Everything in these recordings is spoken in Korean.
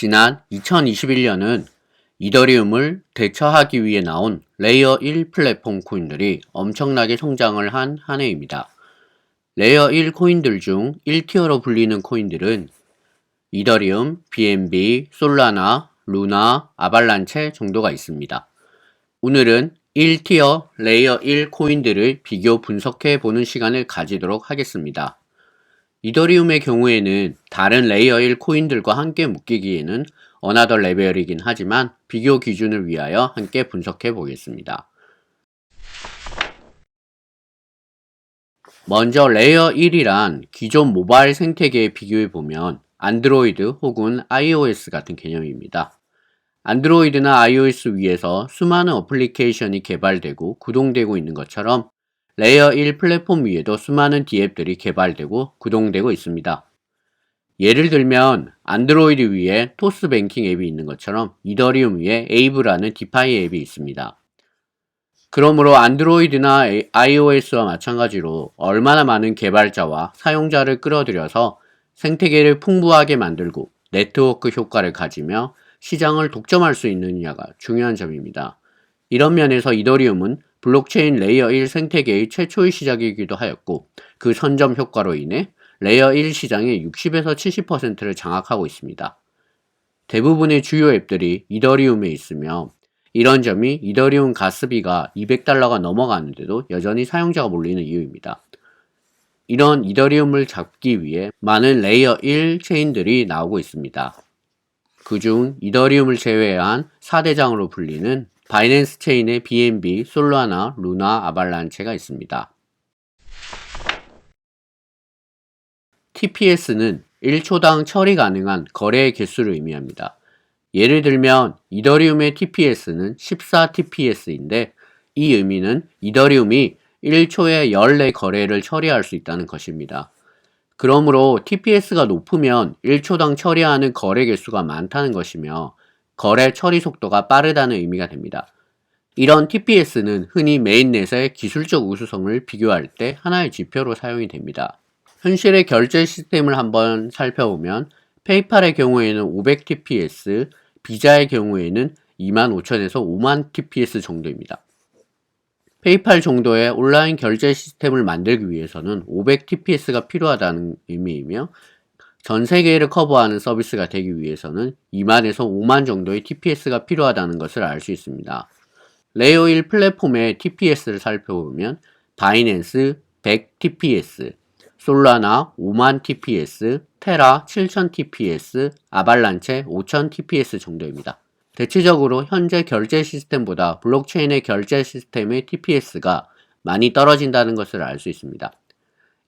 지난 2021년은 이더리움을 대처하기 위해 나온 레이어 1 플랫폼 코인들이 엄청나게 성장을 한 한 해입니다. 레이어 1 코인들 중 1티어로 불리는 코인들은 이더리움, BNB, 솔라나, 루나, 아발란체 정도가 있습니다. 오늘은 1티어 레이어 1 코인들을 비교 분석해 보는 시간을 가지도록 하겠습니다. 이더리움의 경우에는 다른 레이어 1 코인들과 함께 묶이기에는 어나더 레벨이긴 하지만 비교 기준을 위하여 함께 분석해 보겠습니다. 먼저 레이어 1이란 기존 모바일 생태계에 비교해 보면 안드로이드 혹은 iOS 같은 개념입니다. 안드로이드나 iOS 위에서 수많은 어플리케이션이 개발되고 구동되고 있는 것처럼 레이어 1 플랫폼 위에도 수많은 d앱들이 개발되고 구동되고 있습니다. 예를 들면 안드로이드 위에 토스 뱅킹 앱이 있는 것처럼 이더리움 위에 에이브라는 디파이 앱이 있습니다. 그러므로 안드로이드나 iOS와 마찬가지로 얼마나 많은 개발자와 사용자를 끌어들여서 생태계를 풍부하게 만들고 네트워크 효과를 가지며 시장을 독점할 수 있느냐가 중요한 점입니다. 이런 면에서 이더리움은 블록체인 레이어 1 생태계의 최초의 시작이기도 하였고 그 선점 효과로 인해 레이어 1 시장의 60에서 70%를 장악하고 있습니다. 대부분의 주요 앱들이 이더리움에 있으며 이런 점이 이더리움 가스비가 $200가 넘어가는데도 여전히 사용자가 몰리는 이유입니다. 이런 이더리움을 잡기 위해 많은 레이어 1 체인들이 나오고 있습니다. 그중 이더리움을 제외한 4대장으로 불리는 바이낸스 체인의 BNB, 솔라나, 루나, 아발란체가 있습니다. TPS는 1초당 처리 가능한 거래의 개수를 의미합니다. 예를 들면 이더리움의 TPS는 14TPS인데 이 의미는 이더리움이 1초에 14거래를 처리할 수 있다는 것입니다. 그러므로 TPS가 높으면 1초당 처리하는 거래 개수가 많다는 것이며 거래 처리 속도가 빠르다는 의미가 됩니다. 이런 TPS는 흔히 메인넷의 기술적 우수성을 비교할 때 하나의 지표로 사용이 됩니다. 현실의 결제 시스템을 한번 살펴보면 페이팔의 경우에는 500TPS, 비자의 경우에는 25,000에서 5만 TPS 정도입니다. 페이팔 정도의 온라인 결제 시스템을 만들기 위해서는 500TPS가 필요하다는 의미이며 전 세계를 커버하는 서비스가 되기 위해서는 2만에서 5만 정도의 TPS가 필요하다는 것을 알 수 있습니다. 레이어 1 플랫폼의 TPS를 살펴보면 바이낸스 100TPS, 솔라나 5만 TPS, 테라 7000TPS, 아발란체 5000TPS 정도입니다. 대체적으로 현재 결제 시스템보다 블록체인의 결제 시스템의 TPS가 많이 떨어진다는 것을 알 수 있습니다.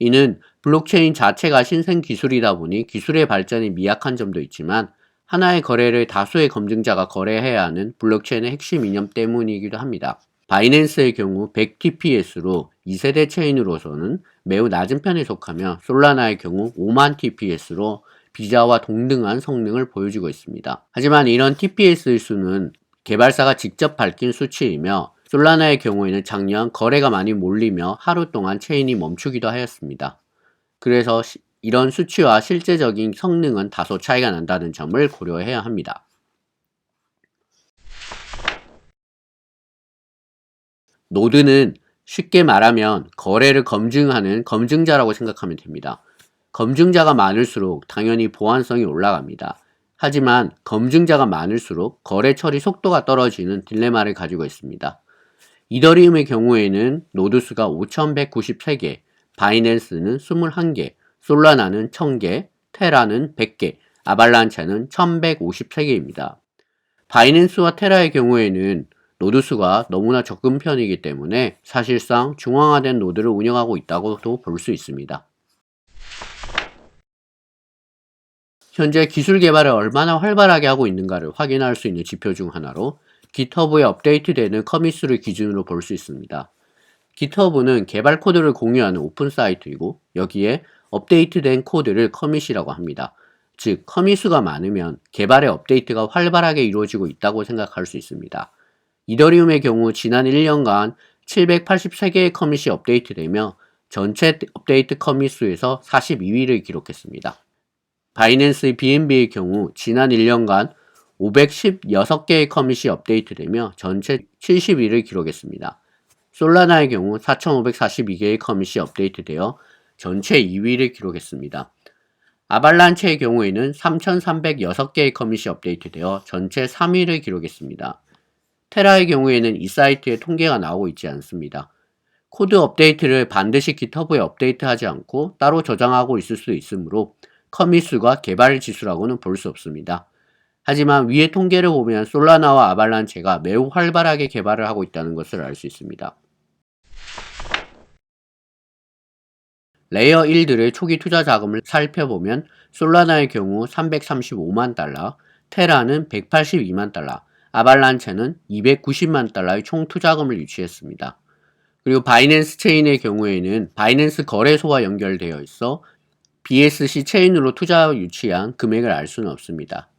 이는 블록체인 자체가 신생 기술이다 보니 기술의 발전이 미약한 점도 있지만 하나의 거래를 다수의 검증자가 거래해야 하는 블록체인의 핵심 이념 때문이기도 합니다. 바이낸스의 경우 100TPS로 2세대 체인으로서는 매우 낮은 편에 속하며 솔라나의 경우 5만 TPS로 비자와 동등한 성능을 보여주고 있습니다. 하지만 이런 TPS의 수는 개발사가 직접 밝힌 수치이며 솔라나의 경우에는 작년 거래가 많이 몰리며 하루 동안 체인이 멈추기도 하였습니다. 그래서 이런 수치와 실제적인 성능은 다소 차이가 난다는 점을 고려해야 합니다. 노드는 쉽게 말하면 거래를 검증하는 검증자라고 생각하면 됩니다. 검증자가 많을수록 당연히 보안성이 올라갑니다. 하지만 검증자가 많을수록 거래 처리 속도가 떨어지는 딜레마를 가지고 있습니다. 이더리움의 경우에는 노드 수가 5193개, 바이낸스는 21개, 솔라나는 1000개, 테라는 100개, 아발란체는 1153개입니다. 바이낸스와 테라의 경우에는 노드 수가 너무나 적은 편이기 때문에 사실상 중앙화된 노드를 운영하고 있다고도 볼 수 있습니다. 현재 기술 개발을 얼마나 활발하게 하고 있는가를 확인할 수 있는 지표 중 하나로 GitHub에 업데이트되는 커밋수를 기준으로 볼 수 있습니다. GitHub는 개발 코드를 공유하는 오픈 사이트이고 여기에 업데이트된 코드를 커밋이라고 합니다. 즉 커밋수가 많으면 개발의 업데이트가 활발하게 이루어지고 있다고 생각할 수 있습니다. 이더리움의 경우 지난 1년간 783개의 커밋이 업데이트되며 전체 업데이트 커밋 수에서 42위를 기록했습니다. 바이낸스 BNB의 경우 지난 1년간 516개의 커밋이 업데이트되며 전체 71을 기록했습니다. 솔라나의 경우 4,542개의 커밋이 업데이트되어 전체 2위를 기록했습니다. 아발란체의 경우에는 3,306개의 커밋이 업데이트되어 전체 3위를 기록했습니다. 테라의 경우에는 이 사이트에 통계가 나오고 있지 않습니다. 코드 업데이트를 반드시 깃허브에 업데이트하지 않고 따로 저장하고 있을 수 있으므로 커밋 수가 개발 지수라고는 볼 수 없습니다. 하지만 위의 통계를 보면 솔라나와 아발란체가 매우 활발하게 개발을 하고 있다는 것을 알 수 있습니다. 레이어 1들의 초기 투자 자금을 살펴보면 솔라나의 경우 335만 달러, 테라는 182만 달러, 아발란체는 290만 달러의 총 투자금을 유치했습니다. 그리고 바이낸스 체인의 경우에는 바이낸스 거래소와 연결되어 있어 BSC 체인으로 투자 유치한 금액을 알 수는 없습니다.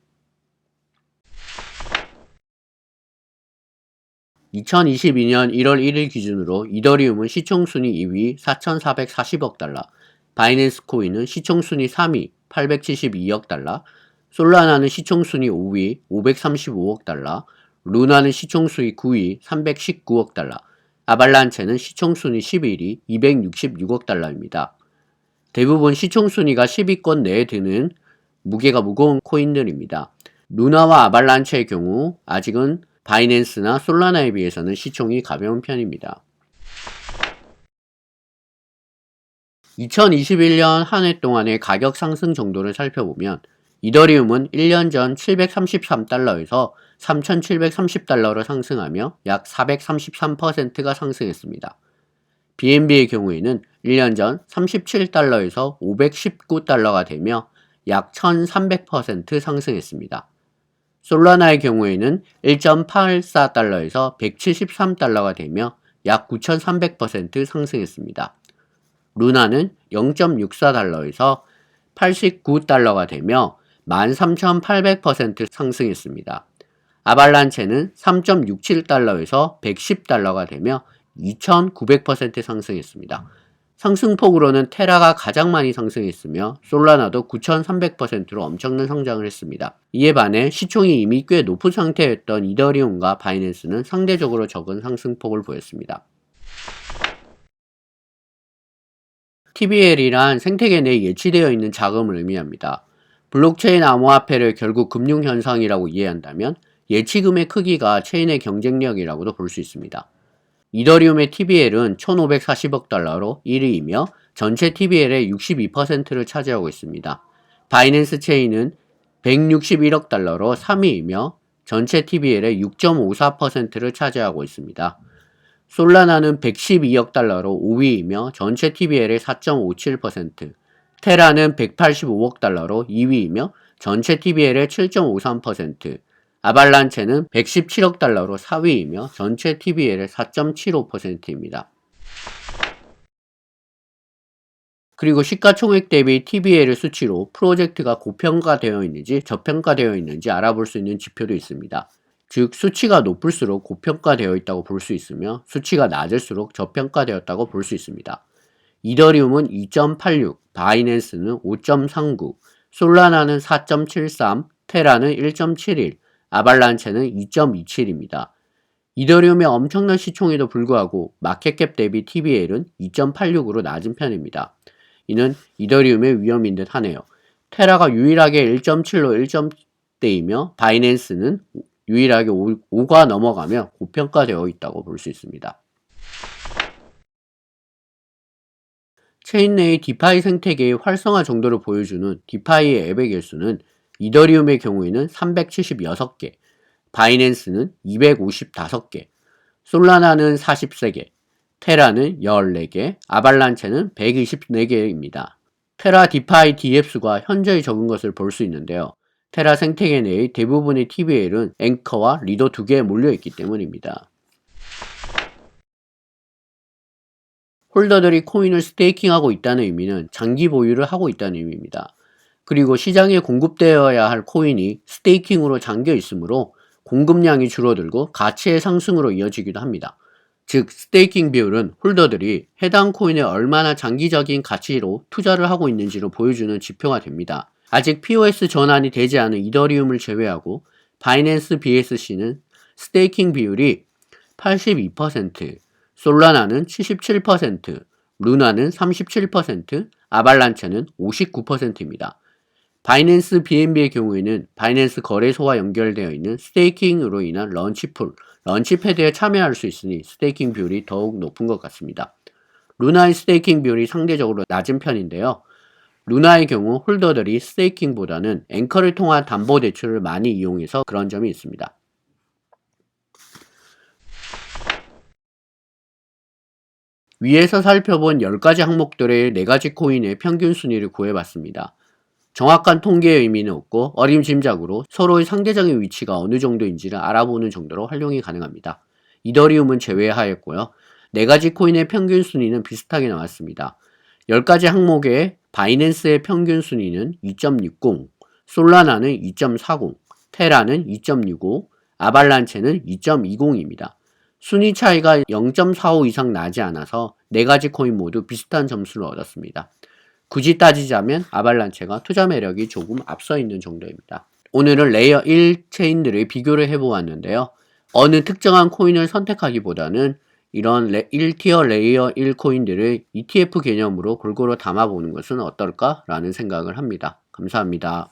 2022년 1월 1일 기준으로 이더리움은 시총순위 2위 4,440억 달러, 바이낸스 코인은 시총순위 3위 872억 달러, 솔라나는 시총순위 5위 535억 달러, 루나는 시총순위 9위 319억 달러, 아발란체는 시총순위 11위 266억 달러입니다. 대부분 시총순위가 10위권 내에 드는 무게가 무거운 코인들입니다. 루나와 아발란체의 경우 아직은 바이낸스나 솔라나에 비해서는 시총이 가벼운 편입니다. 2021년 한 해 동안의 가격 상승 정도를 살펴보면 이더리움은 1년 전 733달러에서 3,730달러로 상승하며 약 433%가 상승했습니다. BNB의 경우에는 1년 전 37달러에서 519달러가 되며 약 1300% 상승했습니다. 솔라나의 경우에는 1.84달러에서 173달러가 되며 약 9300% 상승했습니다. 루나는 0.64달러에서 89달러가 되며 13800% 상승했습니다. 아발란체는 3.67달러에서 110달러가 되며 2900% 상승했습니다. 상승폭으로는 테라가 가장 많이 상승했으며 솔라나도 9300%로 엄청난 성장을 했습니다. 이에 반해 시총이 이미 꽤 높은 상태였던 이더리움과 바이낸스는 상대적으로 적은 상승폭을 보였습니다. TBL이란 생태계 내에 예치되어 있는 자금을 의미합니다. 블록체인 암호화폐를 결국 금융현상이라고 이해한다면 예치금의 크기가 체인의 경쟁력이라고도 볼 수 있습니다. 이더리움의 TBL은 1,540억 달러로 1위이며 전체 TBL의 62%를 차지하고 있습니다. 바이낸스 체인은 161억 달러로 3위이며 전체 TBL의 6.54%를 차지하고 있습니다. 솔라나는 112억 달러로 5위이며 전체 TBL의 4.57%, 테라는 185억 달러로 2위이며 전체 TBL의 7.53%, 아발란체는 117억 달러로 4위이며 전체 TBL의 4.75%입니다. 그리고 시가총액 대비 TBL의 수치로 프로젝트가 고평가되어 있는지 저평가되어 있는지 알아볼 수 있는 지표도 있습니다. 즉 수치가 높을수록 고평가되어 있다고 볼 수 있으며 수치가 낮을수록 저평가되었다고 볼 수 있습니다. 이더리움은 2.86, 바이낸스는 5.39, 솔라나는 4.73, 테라는 1.71, 아발란체는 2.27입니다. 이더리움의 엄청난 시총에도 불구하고 마켓캡 대비 TBL은 2.86으로 낮은 편입니다. 이는 이더리움의 위험인 듯 하네요. 테라가 유일하게 1.7로 1점대이며 바이낸스는 유일하게 5가 넘어가며 고평가되어 있다고 볼 수 있습니다. 체인 내의 디파이 생태계의 활성화 정도를 보여주는 디파이의 앱의 개수는 이더리움의 경우에는 376개, 바이낸스는 255개, 솔라나는 43개, 테라는 14개, 아발란체는 124개입니다. 테라 디파이 DF수가 현저히 적은 것을 볼 수 있는데요. 테라 생태계 내의 대부분의 TBL은 앵커와 리더 2개에 몰려있기 때문입니다. 홀더들이 코인을 스테이킹하고 있다는 의미는 장기 보유를 하고 있다는 의미입니다. 그리고 시장에 공급되어야 할 코인이 스테이킹으로 잠겨 있으므로 공급량이 줄어들고 가치의 상승으로 이어지기도 합니다. 즉 스테이킹 비율은 홀더들이 해당 코인에 얼마나 장기적인 가치로 투자를 하고 있는지를 보여주는 지표가 됩니다. 아직 POS 전환이 되지 않은 이더리움을 제외하고 바이낸스 BSC는 스테이킹 비율이 82%, 솔라나는 77%, 루나는 37%, 아발란체는 59%입니다. 바이낸스 BNB의 경우에는 바이낸스 거래소와 연결되어 있는 스테이킹으로 인한 런치풀, 런치패드에 참여할 수 있으니 스테이킹 비율이 더욱 높은 것 같습니다. 루나의 스테이킹 비율이 상대적으로 낮은 편인데요. 루나의 경우 홀더들이 스테이킹보다는 앵커를 통한 담보대출을 많이 이용해서 그런 점이 있습니다. 위에서 살펴본 10가지 항목들의 4가지 코인의 평균 순위를 구해봤습니다. 정확한 통계의 의미는 없고 어림짐작으로 서로의 상대적인 위치가 어느 정도인지를 알아보는 정도로 활용이 가능합니다. 이더리움은 제외하였고요. 4가지 코인의 평균 순위는 비슷하게 나왔습니다. 10가지 항목의 바이낸스의 평균 순위는 2.60, 솔라나는 2.40, 테라는 2.65, 아발란체는 2.20입니다. 순위 차이가 0.45 이상 나지 않아서 4가지 코인 모두 비슷한 점수를 얻었습니다. 굳이 따지자면 아발란체가 투자 매력이 조금 앞서 있는 정도입니다. 오늘은 레이어 1 체인들을 비교를 해보았는데요. 어느 특정한 코인을 선택하기보다는 이런 1티어 레이어 1 코인들을 ETF 개념으로 골고루 담아보는 것은 어떨까 라는 생각을 합니다. 감사합니다.